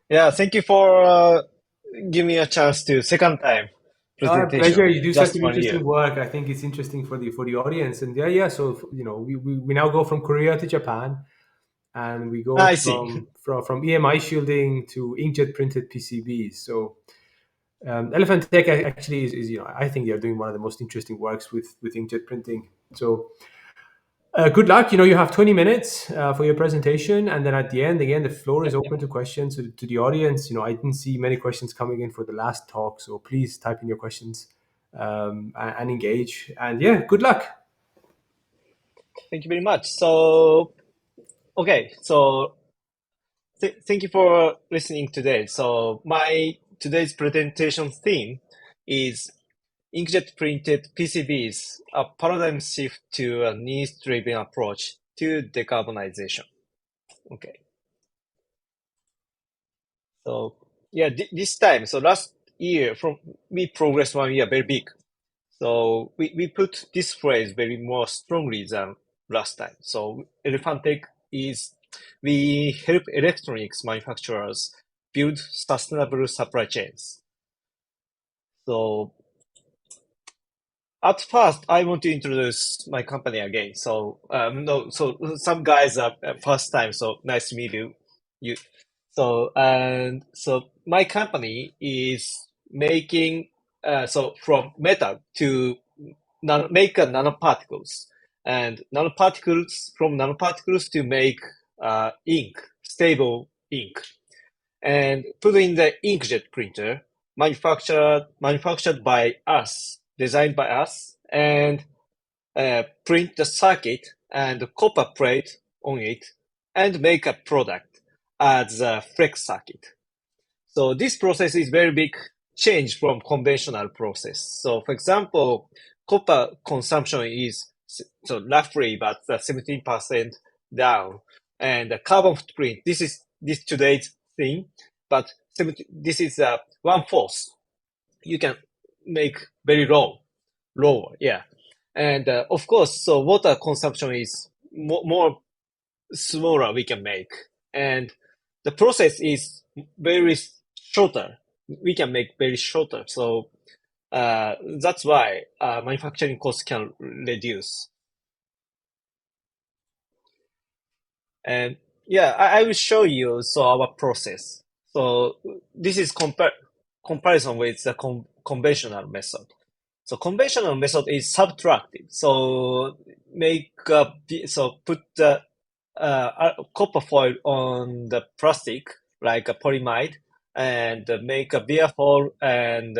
Yeah, thank you for giving me a chance to second time Pleasure. presentation. You do such Just an 1 year. interesting work. I think it's interesting for the audience. And yeah. So we now go from Korea to Japan, and we go I see. from EMI shielding to inkjet printed PCBs. So Elephantech actually is I think they're doing one of the most interesting works with inkjet printing. So good luck. You have 20 minutes for your presentation, and then at the end, again, the floor is Yep, open yep. to questions to the audience. I didn't see many questions coming in for the last talk, so please type in your questions and engage. And yeah, good luck. Thank you very much. So, okay, so thank you for listening today. So, my today's presentation theme is inkjet printed PCBs, a paradigm shift to a needs-driven approach to decarbonization. Okay, so yeah, this time, so last year from we progressed 1 year very big. So we put this phrase very more strongly than last time. So Elephantech is we help electronics manufacturers build sustainable supply chains. So at first, I want to introduce my company again. So no, so some guys are first time. So nice to meet you. You. So my company is making so from metal to make nanoparticles, and nanoparticles to make ink, stable ink, and put in the inkjet printer, manufactured by us, designed by us, and print the circuit and the copper plate on it, and make a product as a flex circuit. So this process is very big change from conventional process. So for example, copper consumption is so roughly about 17% down, and the carbon footprint. This today's thing, but this is one fourth. You can make very lower, yeah. And of course, so water consumption is more smaller we can make, and the process is very shorter. We can make very shorter, so that's why manufacturing costs can reduce. And yeah, I will show you so our process. So this is comparison with the conventional method. So conventional method is subtractive. So put the copper foil on the plastic like a polyimide, and make a beer hole, and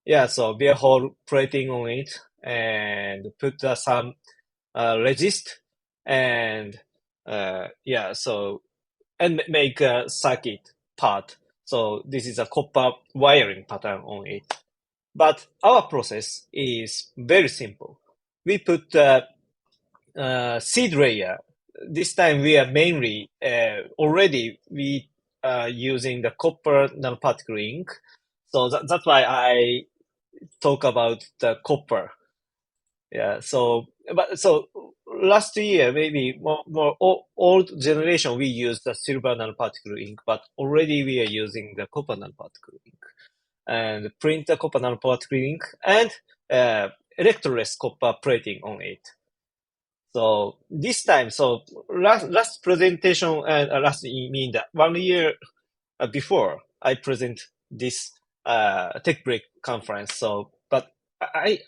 yeah, so beer hole plating on it, and put some resist, and yeah, so and make a circuit part. So this is a copper wiring pattern on it. But our process is very simple. We put seed layer. This time we are mainly already we are using the copper nanoparticle ink. So that's why I talk about the copper. Yeah. So last year maybe more old generation we use the silver nanoparticle ink, but already we are using the copper nanoparticle ink, and print the copper nanoparticle ink, and uh, electroless copper plating on it. So this time, so last presentation, and last mean that 1 year before I present this tech break conference. So, but I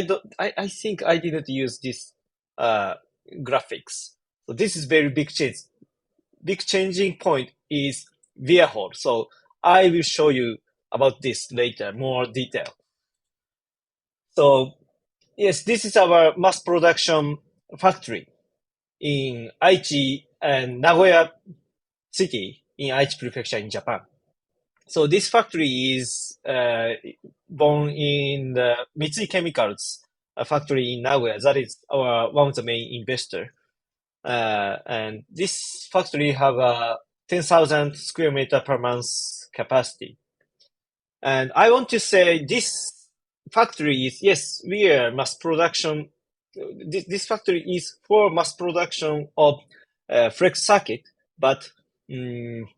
don't I think I didn't use this uh, graphics. So this is very big change. Big changing point is via hole. So I will show you about this later, more detail. So yes, this is our mass production factory in Aichi and Nagoya City in Aichi Prefecture in Japan. So this factory is born in the Mitsui Chemicals factory in Nagoya. That is our one of the main investor. And this factory have a 10,000 square meter per month capacity. And I want to say this factory is, yes, we are mass production. This factory is for mass production of flex circuit, but um,